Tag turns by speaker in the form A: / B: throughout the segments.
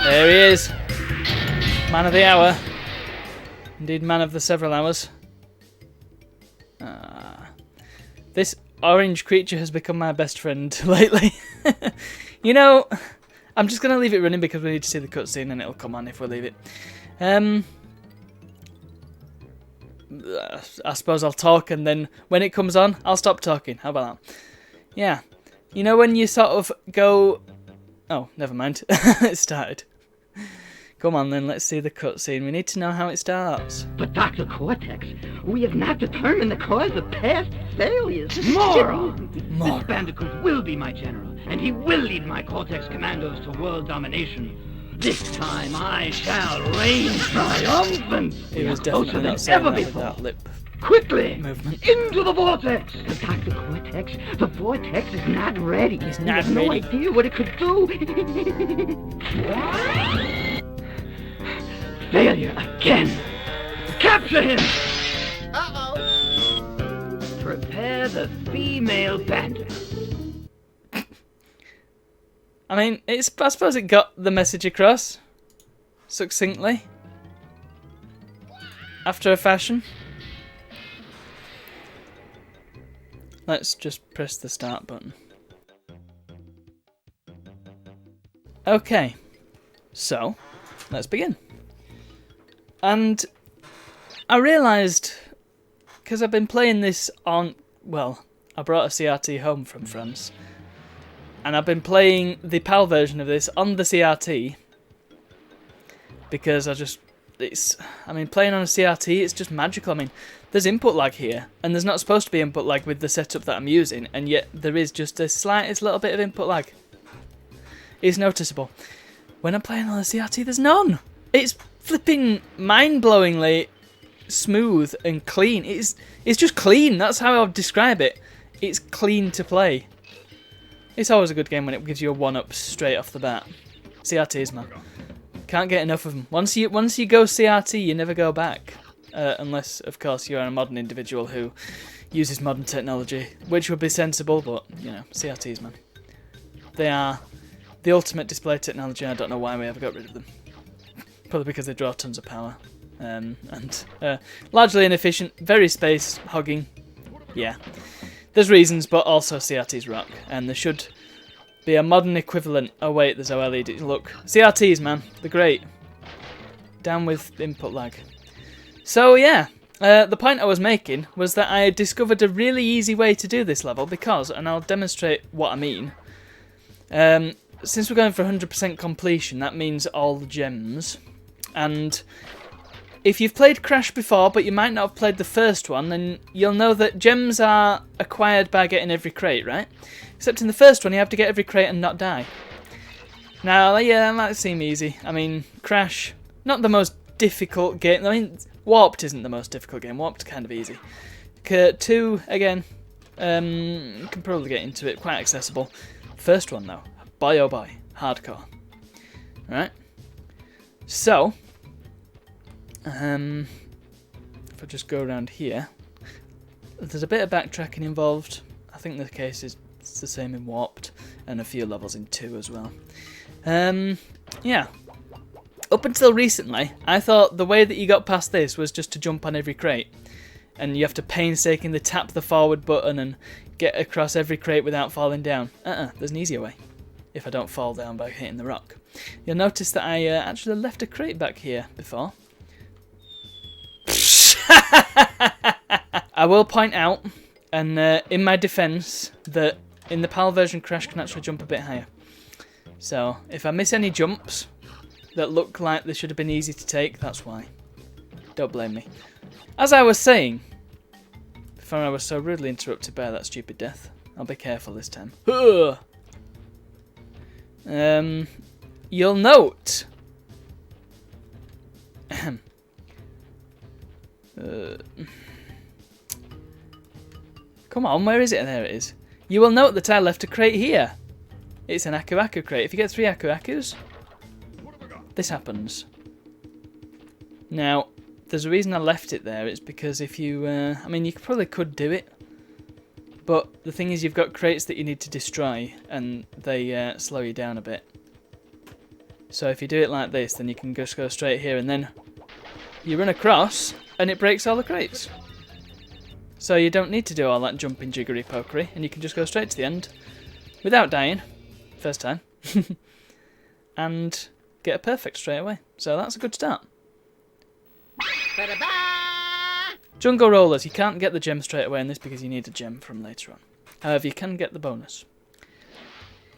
A: There he is. Man of the hour. Indeed, man of the several hours. This orange creature has become my best friend lately. You know, I'm just going to leave it running because we need to see the cutscene and it'll come on if we leave it. I suppose I'll talk and then when it comes on, I'll stop talking. How about that? Yeah. You know when you sort of go... Oh, never mind. It started. Come on then, let's see the cutscene. We need to know how it starts.
B: But Dr. Cortex, we have not determined the cause of past failures.
C: Moron! This Bandicoot will be my general, and he will lead my Cortex commandos to world domination. This time I shall reign triumphant.
A: He was definitely not saying that with that lip
C: Quickly!
A: movement.
C: Into the vortex!
B: But Dr. Cortex, the vortex is not ready.
A: It's
B: We
A: not
B: have no
A: ready.
B: idea what it could do.
C: Failure again! Capture him!
B: Uh-oh.
C: Prepare the female bandit.
A: I mean, I suppose it got the message across succinctly, after a fashion. Let's just press the start button. Okay, so let's begin. And I realised, because I've been playing this on, well, I brought a CRT home from France. And I've been playing the PAL version of this on the CRT because playing on a CRT, it's just magical. I mean, there's input lag here, and there's not supposed to be input lag with the setup that I'm using, and yet there is just the slightest little bit of input lag. It's noticeable. When I'm playing on the CRT, there's none. It's flipping mind-blowingly smooth and clean. It's just clean. That's how I would describe it. It's clean to play. It's always a good game when it gives you a 1-up straight off the bat. CRTs, man. Can't get enough of them. Once you go CRT, you never go back. Unless, of course, you're a modern individual who uses modern technology, which would be sensible, but, you know, CRTs, man. They are the ultimate display technology, and I don't know why we ever got rid of them. Probably because they draw tons of power. And largely inefficient, very space hogging. Yeah. There's reasons, but also CRTs rock, and there should be a modern equivalent. Oh wait, there's OLED. Look, CRTs, man, they're great. Down with input lag. So yeah, the point I was making was that I had discovered a really easy way to do this level because, and I'll demonstrate what I mean. Since we're going for 100% completion, that means all the gems, and if you've played Crash before, but you might not have played the first one, then you'll know that gems are acquired by getting every crate, right? Except in the first one, you have to get every crate and not die. Now, yeah, that might seem easy. I mean, Crash, not the most difficult game. I mean, Warped isn't the most difficult game. Warped's kind of easy. 2, again, you can probably get into it. Quite accessible. First one, though, boy oh boy, hardcore. Right? So... if I just go around here, there's a bit of backtracking involved. I think the case is the same in Warped, and a few levels in 2 as well. Yeah. Up until recently, I thought the way that you got past this was just to jump on every crate, and you have to painstakingly tap the forward button and get across every crate without falling down. There's an easier way, if I don't fall down by hitting the rock. You'll notice that I actually left a crate back here before. I will point out, and in my defence, that in the PAL version Crash can actually jump a bit higher. So if I miss any jumps that look like they should have been easy to take, that's why. Don't blame me. As I was saying, before I was so rudely interrupted by that stupid death, I'll be careful this time. You'll note... Come on, where is it? There it is. You will note that I left a crate here. It's an Aku crate. If you get 3 Akus, this happens. Now, there's a reason I left it there. It's because if you, I mean, you probably could do it, But the thing is, you've got crates that you need to destroy, and they slow you down a bit. So if you do it like this, then you can just go straight here, and then you run across, and it breaks all the crates. So you don't need to do all that jumping jiggery pokery, and you can just go straight to the end without dying, first time, and get a perfect straight away. So that's a good start. Jungle Rollers, you can't get the gem straight away in this because you need a gem from later on. However, you can get the bonus.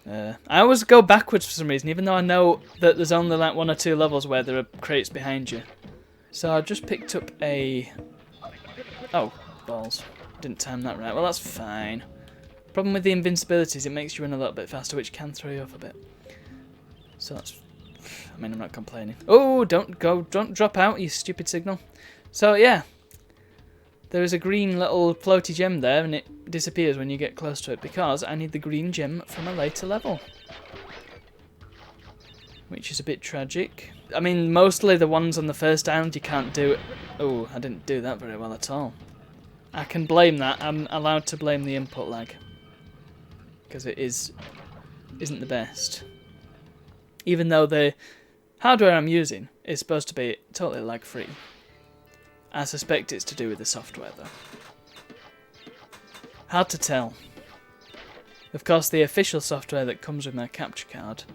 A: I always go backwards for some reason, even though I know that there's only like 1 or 2 levels where there are crates behind you. So I just picked up a... Oh, balls. Didn't time that right. Well, that's fine. Problem with the invincibilities, it makes you run a little bit faster, which can throw you off a bit. So that's... I mean, I'm not complaining. Oh, don't drop out, you stupid signal. So, yeah. There is a green little floaty gem there, and it disappears when you get close to it, because I need the green gem from a later level. Which is a bit tragic. I mean, mostly the ones on the first island you can't do... Oh, I didn't do that very well at all. I can blame that. I'm allowed to blame the input lag. Because it isn't the best. Even though the hardware I'm using is supposed to be totally lag-free. I suspect it's to do with the software, though. Hard to tell. Of course, the official software that comes with my capture card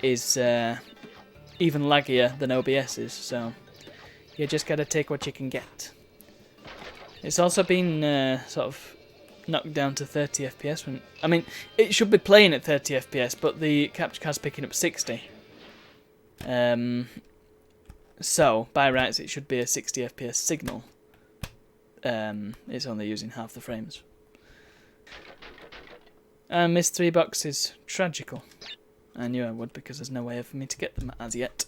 A: is even laggier than OBS's, so you just gotta take what you can get. It's also been sort of knocked down to 30 FPS. When I mean, it should be playing at 30 FPS, but the capture card's picking up 60. So, by rights, it should be a 60 FPS signal. It's only using half the frames. I missed 3 boxes. Tragical. I knew I would because there's no way for me to get them as yet.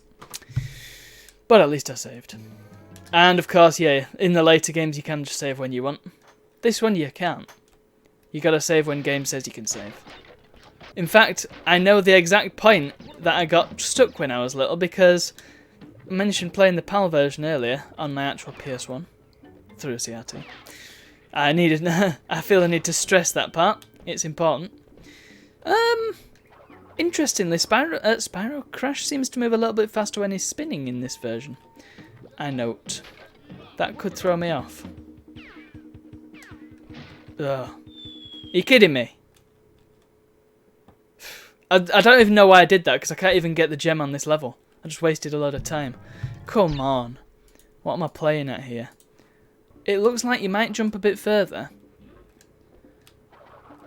A: But at least I saved. And of course, yeah, in the later games you can just save when you want. This one you can't. You gotta save when game says you can save. In fact, I know the exact point that I got stuck when I was little because I mentioned playing the PAL version earlier on my actual PS1 through a CRT. I feel I need to stress that part. It's important. Interestingly, Spyro Crash seems to move a little bit faster when he's spinning in this version. I note. That could throw me off. Ugh. Are you kidding me? I don't even know why I did that because I can't even get the gem on this level. I just wasted a lot of time. Come on. What am I playing at here? It looks like you might jump a bit further.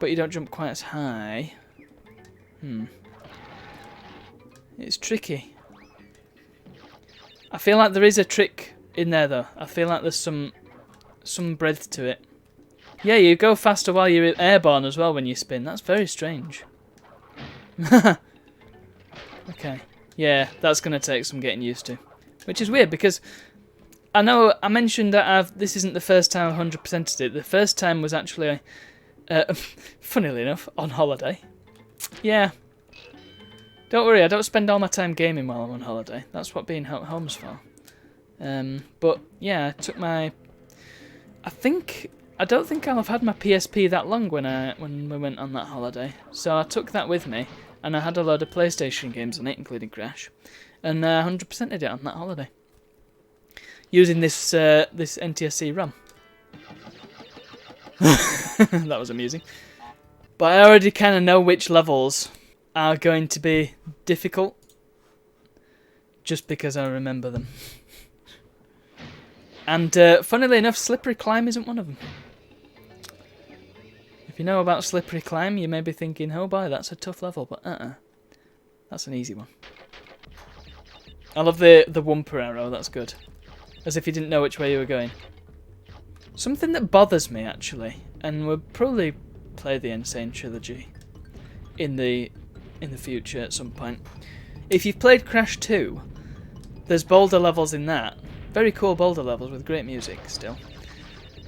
A: But you don't jump quite as high. It's tricky. I feel like there is a trick in there though. I feel like there's some breadth to it. Yeah, you go faster while you're airborne as well when you spin. That's very strange. Okay. Yeah, that's going to take some getting used to. Which is weird because I know I mentioned that this isn't the first time I've 100%ed it. The first time was actually, funnily enough, on holiday. Yeah. Don't worry, I don't spend all my time gaming while I'm on holiday. That's what being at home's for. But yeah, I took my... I don't think I'll have had my PSP that long when we went on that holiday. So I took that with me, and I had a load of PlayStation games on it, including Crash, and 100%ed it on that holiday. Using this NTSC RAM. That was amusing. But I already kind of know which levels are going to be difficult, just because I remember them. And funnily enough, Slippery Climb isn't one of them. If you know about Slippery Climb, you may be thinking, oh boy, that's a tough level, but that's an easy one. I love the Wumper arrow, that's good. As if you didn't know which way you were going. Something that bothers me, actually, and we'll probably play the Insane Trilogy in the future at some point. If you've played Crash 2, there's boulder levels in that. Very cool boulder levels with great music still.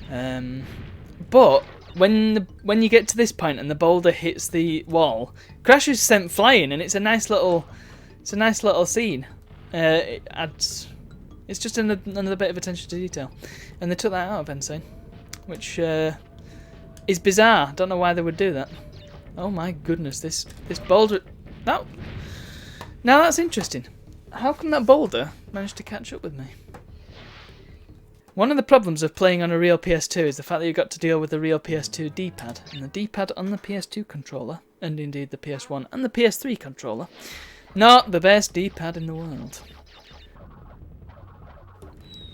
A: But when you get to this point and the boulder hits the wall, Crash is sent flying, and it's a nice little scene. It's just another bit of attention to detail, and they took that out of Insane, which is bizarre. Don't know why they would do that. Oh my goodness, this boulder... No. Now that's interesting. How come that boulder managed to catch up with me? One of the problems of playing on a real PS2 is the fact that you've got to deal with the real PS2 D-pad. And the D-pad on the PS2 controller, and indeed the PS1 and the PS3 controller, not the best D-pad in the world.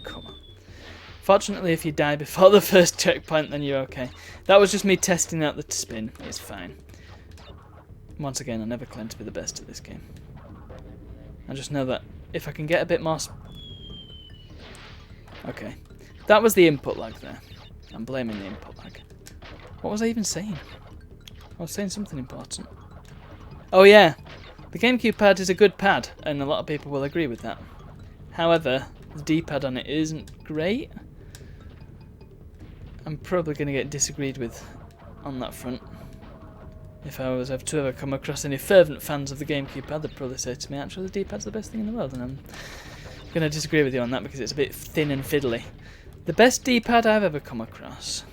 A: Come on. Fortunately, if you die before the first checkpoint, then you're okay. That was just me testing out the spin. It's fine. Once again, I never claim to be the best at this game. I just know that if I can get a bit more... Okay. That was the input lag there. I'm blaming the input lag. What was I even saying? I was saying something important. Oh yeah, the GameCube pad is a good pad, and a lot of people will agree with that. However, the D-pad on it isn't great. I'm probably going to get disagreed with on that front. If I was to ever come across any fervent fans of the GameCube pad, they'd probably say to me, actually the D-pad's the best thing in the world, and I'm going to disagree with you on that because it's a bit thin and fiddly. The best D-pad I've ever come across.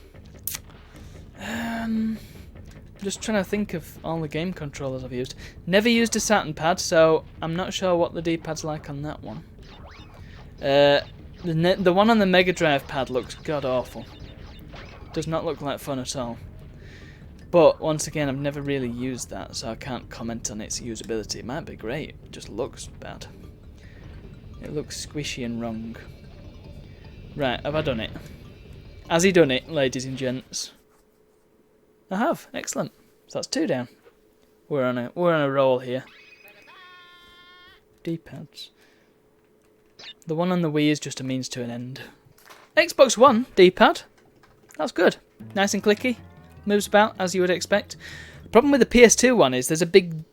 A: I'm just trying to think of all the game controllers I've used. Never used a Saturn pad, so I'm not sure what the D-pad's like on that one. The one on the Mega Drive pad looks god-awful. Does not look like fun at all. But, once again, I've never really used that, so I can't comment on its usability. It might be great, it just looks bad. It looks squishy and wrong. Right, have I done it? Has he done it, ladies and gents? I have, excellent. So that's 2 down. We're on a roll here. D-pads. The one on the Wii is just a means to an end. Xbox One D-pad. That's good. Nice and clicky. Moves about as you would expect. The problem with the PS2 one is there's a big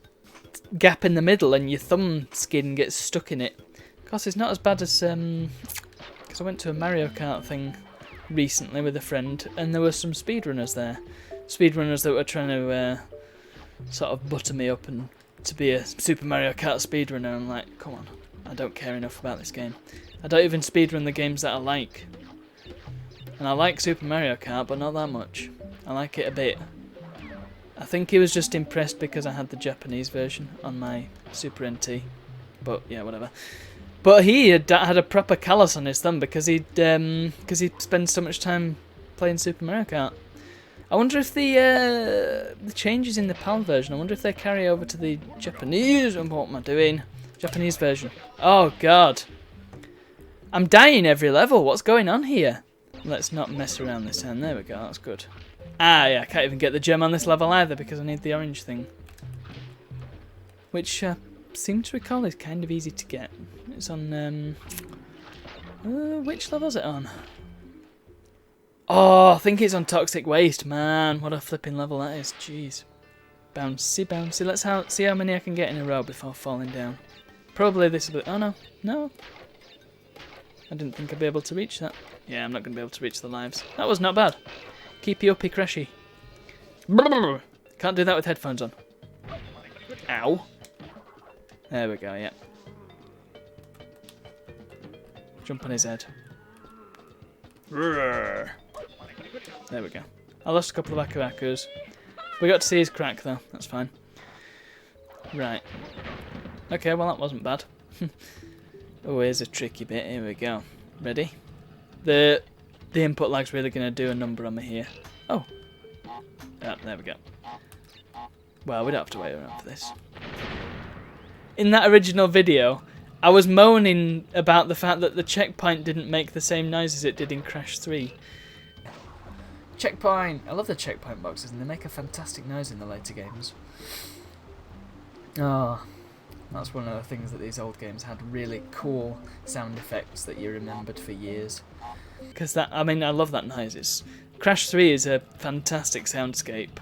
A: gap in the middle and your thumb skin gets stuck in it. Of course, it's not as bad as... because I went to a Mario Kart thing recently with a friend and there were some speedrunners there. Speedrunners that were trying to sort of butter me up and to be a Super Mario Kart speedrunner. I'm like, come on, I don't care enough about this game. I don't even speedrun the games that I like. And I like Super Mario Kart, but not that much. I like it a bit. I think he was just impressed because I had the Japanese version on my Super NT. But yeah, whatever. But he had a proper callus on his thumb because he spends so much time playing Super Mario Kart. I wonder if the changes in the PAL version, I wonder if they carry over to the Japanese. What am I doing? Japanese version. Oh god. I'm dying every level. What's going on here? Let's not mess around this time. There we go. That's good. Ah, yeah, I can't even get the gem on this level either because I need the orange thing. Which I seem to recall is kind of easy to get. It's on, which level is it on? Oh, I think it's on Toxic Waste. Man, what a flipping level that is. Jeez. Bouncy, bouncy. Let's see how many I can get in a row before falling down. Probably this will be... Oh, no. No. I didn't think I'd be able to reach that. Yeah, I'm not going to be able to reach the lives. That was not bad. Keep you uppy, Crashy. Brrr. Can't do that with headphones on. Ow. There we go, yeah. Jump on his head. Brrr. There we go. I lost a couple of Aku-Akus. We got to see his crack, though. That's fine. Right. Okay, well, that wasn't bad. Oh, here's a tricky bit. Here we go. Ready? The input lag's really going to do a number on me here. Oh. Ah, there we go. Well, we don't have to wait around for this. In that original video, I was moaning about the fact that the checkpoint didn't make the same noise as it did in Crash 3. Checkpoint! I love the checkpoint boxes and they make a fantastic noise in the later games. Oh, that's one of the things that these old games had, really cool sound effects that you remembered for years. Because that, I mean, I love that noise. Crash 3 is a fantastic soundscape.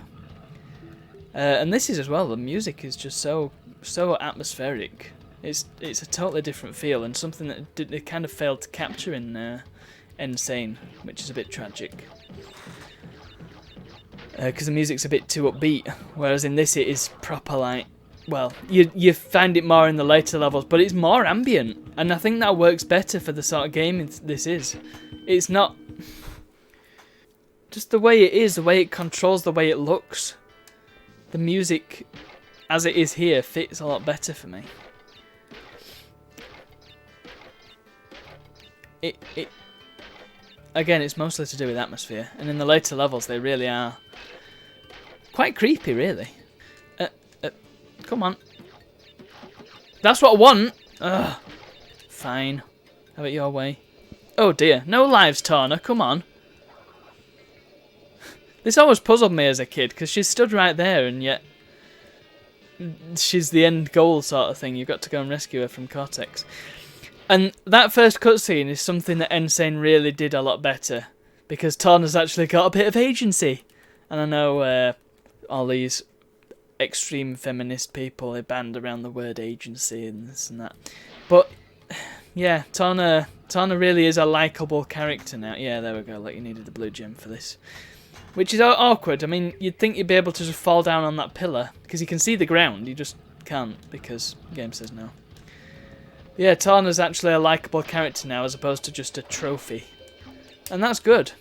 A: And this is as well, the music is just so atmospheric. It's a totally different feel and something that they kind of failed to capture in Insane, which is a bit tragic. Because the music's a bit too upbeat, whereas in this it is proper like, well, you find it more in the later levels, but it's more ambient, and I think that works better for the sort of game this is. It's not... just the way it is, the way it controls, the way it looks. The music, as it is here, fits a lot better for me. Again, it's mostly to do with atmosphere, and in the later levels they really are quite creepy, really. Come on. That's what I want! Ugh. Fine. Have it your way. Oh dear, no lives, Tawna, come on. This always puzzled me as a kid, because she stood right there, and yet she's the end goal sort of thing. You've got to go and rescue her from Cortex. And that first cutscene is something that Insane really did a lot better, because Tawna's actually got a bit of agency. And I know all these extreme feminist people, they band around the word agency and this and that. But, yeah, Tawna really is a likeable character now. Yeah, there we go, like you needed the blue gem for this. Which is awkward. I mean, you'd think you'd be able to just fall down on that pillar, because you can see the ground, you just can't, because the game says no. Yeah, Tawna's actually a likeable character now, as opposed to just a trophy. And that's good.